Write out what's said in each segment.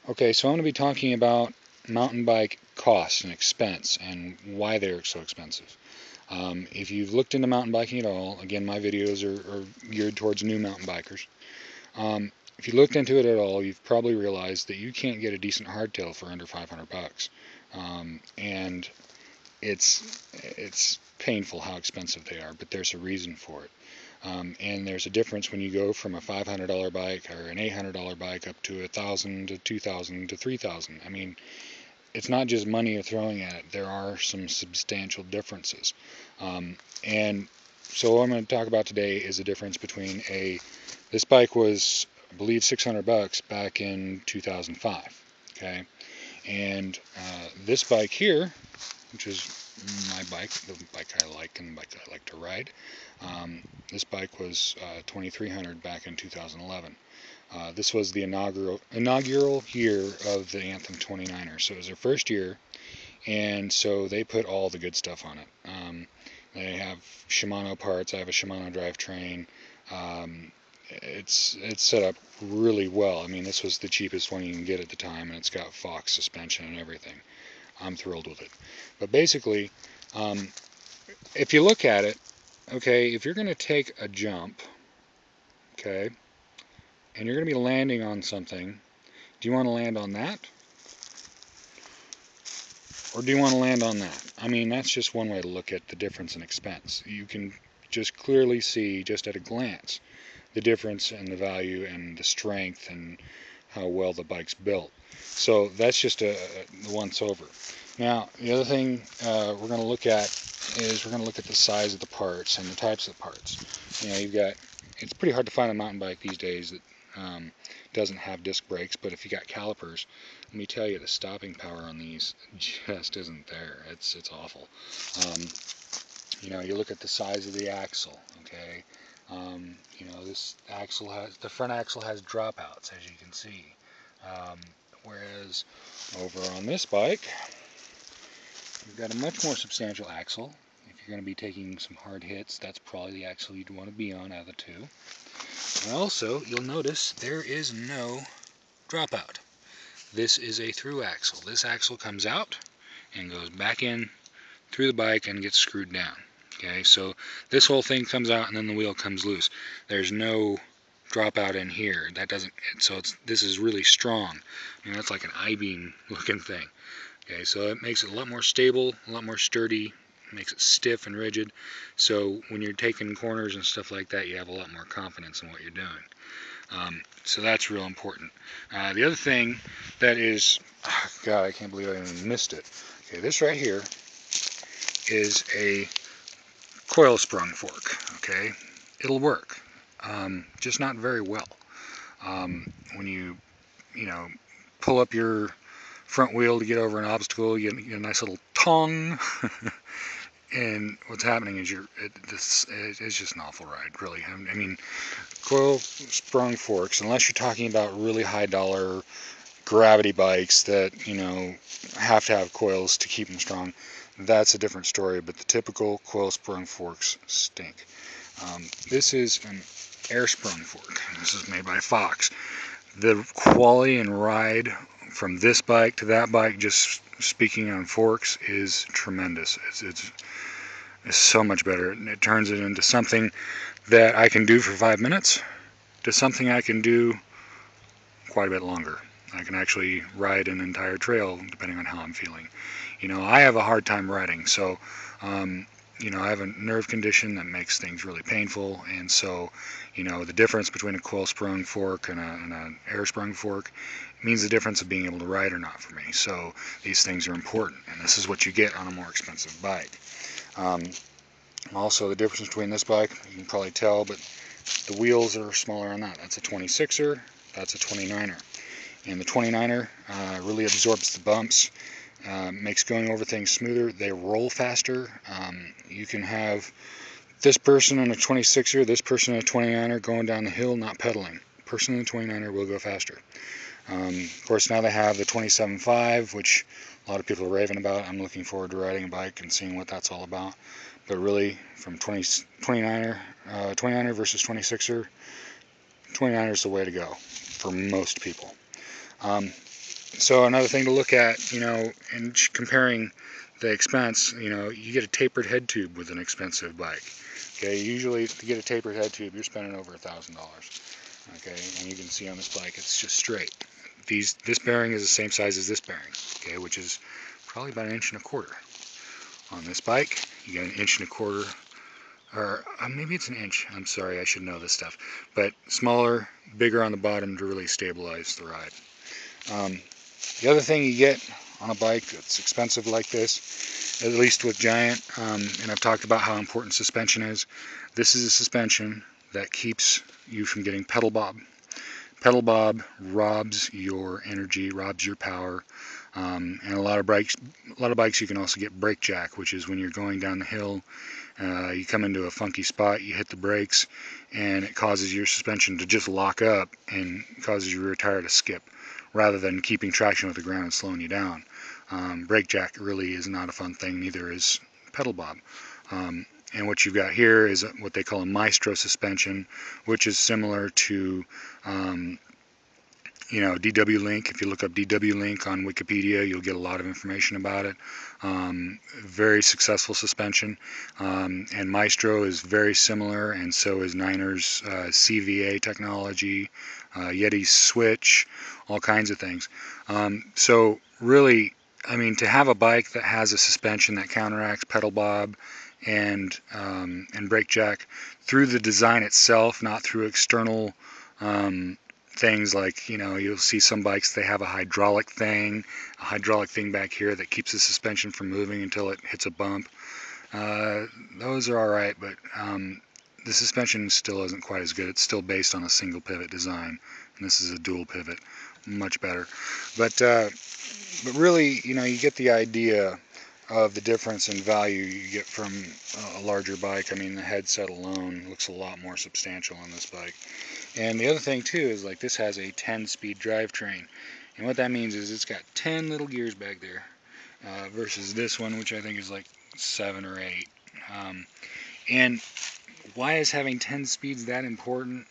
Okay, so I'm going to be talking about mountain bike costs and expense and why they're so expensive. If you've looked into mountain biking at all, again, my videos are geared towards new mountain bikers. If you looked into it at all, you've probably realized that you can't get a decent hardtail for under 500 bucks. And it's painful how expensive they are, but there's a reason for it. And there's a difference when you go from a $500 bike or an $800 bike up to $1,000 to $2,000 to $3,000. I mean, it's not just money you're throwing at it. There are some substantial differences. And so what I'm going to talk about today is the difference between this bike was, I believe, 600 bucks back in 2005. Okay, and this bike here, which is my bike, the bike I like and the bike I like to ride. This bike was 2,300 back in 2011. This was the inaugural year of the Anthem 29er, so it was their first year, and so they put all the good stuff on it. They have Shimano parts. I have a Shimano drivetrain. It's set up really well. I mean, this was the cheapest one you can get at the time, and it's got Fox suspension and everything. I'm thrilled with it. But basically, if you look at it, okay, if you're going to take a jump, okay, and you're going to be landing on something, do you want to land on that? Or do you want to land on that? I mean, that's just one way to look at the difference in expense. You can just clearly see, just at a glance, the difference in the value and the strength and how well the bike's built. So that's just a once over. Now, the other thing we're going to look at is we're going to look at the size of the parts and the types of parts. You know, you've got, it's pretty hard to find a mountain bike these days that doesn't have disc brakes, but if you got calipers, let me tell you, the stopping power on these just isn't there. It's awful. You know, you look at the size of the axle, okay? You know, this axle the front axle has dropouts, as you can see. Whereas over on this bike, you've got a much more substantial axle. If you're going to be taking some hard hits, that's probably the axle you'd want to be on out of the two. And also, you'll notice there is no dropout. This is a through axle. This axle comes out and goes back in through the bike and gets screwed down. Okay, so this whole thing comes out and then the wheel comes loose. There's no dropout in here. That doesn't. So this is really strong. I mean, that's like an I-beam looking thing. Okay, so it makes it a lot more stable, a lot more sturdy, makes it stiff and rigid. So when you're taking corners and stuff like that, you have a lot more confidence in what you're doing. So that's real important. The other thing that is, oh God, I can't believe I even missed it. Okay, this right here is a coil sprung fork. Okay, it'll work, just not very well. When you know, pull up your front wheel to get over an obstacle, you get a nice little tong, and what's happening is it's just an awful ride, really. I mean, coil sprung forks, unless you're talking about really high dollar gravity bikes that, you know, have to have coils to keep them strong, that's a different story. But the typical coil sprung forks stink. This is an air sprung fork. This is made by Fox. The quality and ride from this bike to that bike, just speaking on forks, is tremendous. It's so much better. It turns it into something that I can do for 5 minutes to something I can do quite a bit longer. I can actually ride an entire trail depending on how I'm feeling. You know, I have a hard time riding, so you know, I have a nerve condition that makes things really painful, and so, you know, the difference between a coil sprung fork and an air sprung fork means the difference of being able to ride or not for me. So these things are important, and this is what you get on a more expensive bike. Also, the difference between this bike, you can probably tell, but the wheels are smaller on that. That's a 26er, that's a 29er. And the 29er really absorbs the bumps, makes going over things smoother. They roll faster. You can have this person in a 26er, this person in a 29er going down the hill, not pedaling. The person in the 29er will go faster. Of course, now they have the 27.5, which a lot of people are raving about. I'm looking forward to riding a bike and seeing what that's all about. But really, from 29er versus 26er, 29er is the way to go for most people. So another thing to look at, in comparing the expense, you get a tapered head tube with an expensive bike. Okay, usually to get a tapered head tube, you're spending over $1,000. Okay, and you can see on this bike, it's just straight. This bearing is the same size as this bearing, okay, which is probably about 1.25 inches. On this bike, you get 1.25 inches, or maybe it's 1 inch. I'm sorry, I should know this stuff. But smaller, bigger on the bottom to really stabilize the ride. The other thing you get on a bike that's expensive like this, at least with Giant, and I've talked about how important suspension is, this is a suspension that keeps you from getting pedal bob. Pedal bob robs your energy, robs your power, and a lot of bikes you can also get brake jack, which is when you're going down the hill, you come into a funky spot, you hit the brakes, and it causes your suspension to just lock up and causes your rear tire to skip, rather than keeping traction with the ground and slowing you down. Brake jack really is not a fun thing, neither is pedal bob. And what you've got here is what they call a Maestro Suspension, which is similar to DW Link. If you look up DW Link on Wikipedia, you'll get a lot of information about it. Very successful suspension. And Maestro is very similar, and so is Niner's CVA technology, Yeti's switch, all kinds of things. So really, I mean, to have a bike that has a suspension that counteracts pedal bob and brake jack through the design itself, not through external things like, you'll see some bikes, they have a hydraulic thing back here that keeps the suspension from moving until it hits a bump. Those are alright, but the suspension still isn't quite as good. It's still based on a single pivot design, and this is a dual pivot, much better. But really, you get the idea of the difference in value you get from a larger bike. I mean, the headset alone looks a lot more substantial on this bike. And the other thing too is, like, this has a 10-speed drivetrain, and what that means is it's got 10 little gears back there, versus this one, which I think is like 7 or 8. And why is having 10 speeds that important?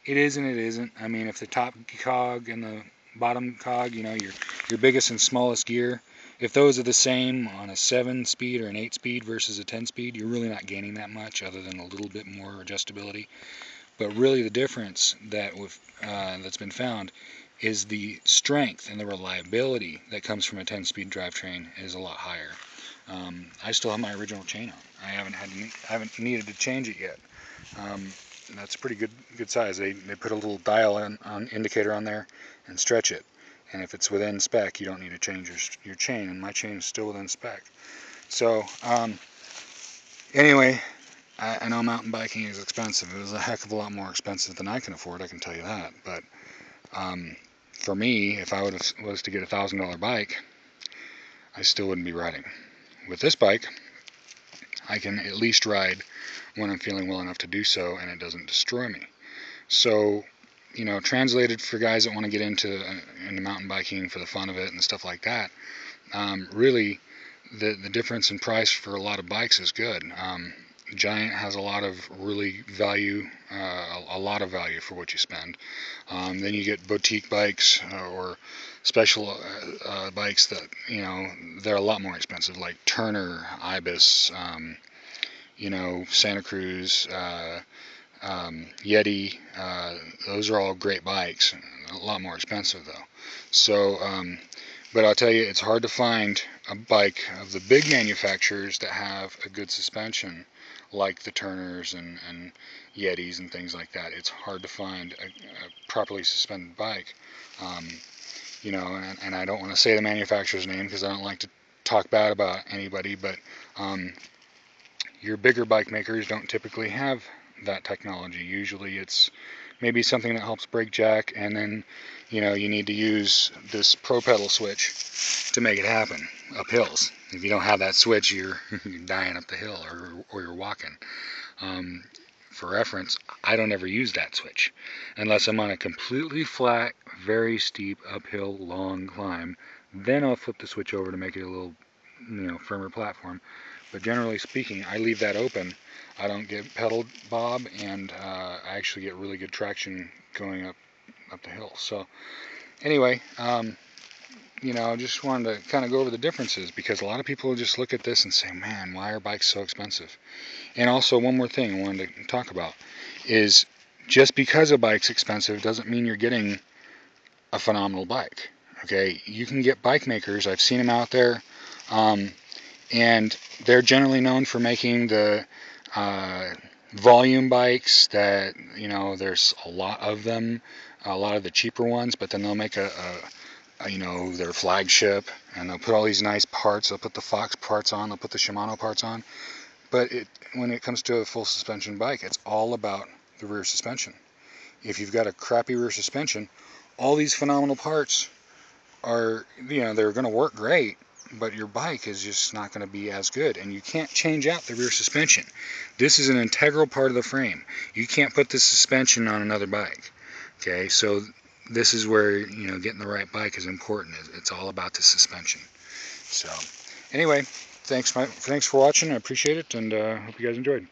It is and it isn't. I mean, if the top cog and the bottom cog, your biggest and smallest gear, if those are the same on a 7-speed or an 8-speed versus a 10-speed, you're really not gaining that much other than a little bit more adjustability. But really the difference that's been found is the strength and the reliability that comes from a 10-speed drivetrain is a lot higher. I still have my original chain on. I haven't needed to change it yet. That's a pretty good size. They put a little dial on indicator on there and stretch it. And if it's within spec, you don't need to change your chain, and my chain is still within spec. So anyway, I know mountain biking is expensive. It was a heck of a lot more expensive than I can afford, I can tell you that. But for me, if I was to get a $1,000 bike, I still wouldn't be riding. With this bike, I can at least ride when I'm feeling well enough to do so, and it doesn't destroy me. So, translated for guys that want to get into mountain biking for the fun of it and stuff like that, really, the difference in price for a lot of bikes is good. Giant has a lot of really value, a lot of value for what you spend. Then you get boutique bikes or special bikes that, they're a lot more expensive, like Turner, Ibis, Santa Cruz, Yeti. Those are all great bikes, a lot more expensive though. So, but I'll tell you, it's hard to find a bike of the big manufacturers that have a good suspension, like the Turners and Yetis and things like that. It's hard to find a properly suspended bike. And I don't want to say the manufacturer's name because I don't like to talk bad about anybody, but your bigger bike makers don't typically have that technology. Usually it's maybe something that helps brake jack, and then you need to use this pro pedal switch to make it happen up hills. If you don't have that switch, you're dying up the hill, or you're walking. For reference, I don't ever use that switch unless I'm on a completely flat, very steep uphill long climb. Then I'll flip the switch over to make it a little firmer platform. But generally speaking, I leave that open. I don't get pedal bob, and I actually get really good traction going up the hill. So anyway, you know, I just wanted to kind of go over the differences, because a lot of people just look at this and say, man, why are bikes so expensive? And also, one more thing I wanted to talk about is, just because a bike's expensive doesn't mean you're getting a phenomenal bike. Okay, you can get bike makers, I've seen them out there, and they're generally known for making the volume bikes that, you know, there's a lot of them, a lot of the cheaper ones, but then they'll make you know, their flagship, and they'll put all these nice parts. They'll put the Fox parts on, they'll put the Shimano parts on, but when it comes to a full suspension bike, it's all about the rear suspension. If you've got a crappy rear suspension, all these phenomenal parts are, you know, they're going to work great, but your bike is just not going to be as good, and you can't change out the rear suspension. This is an integral part of the frame. You can't put this suspension on another bike. Okay, so this is where, you know, getting the right bike is important. It's all about the suspension. So anyway, thanks for watching. I appreciate it, and hope you guys enjoyed.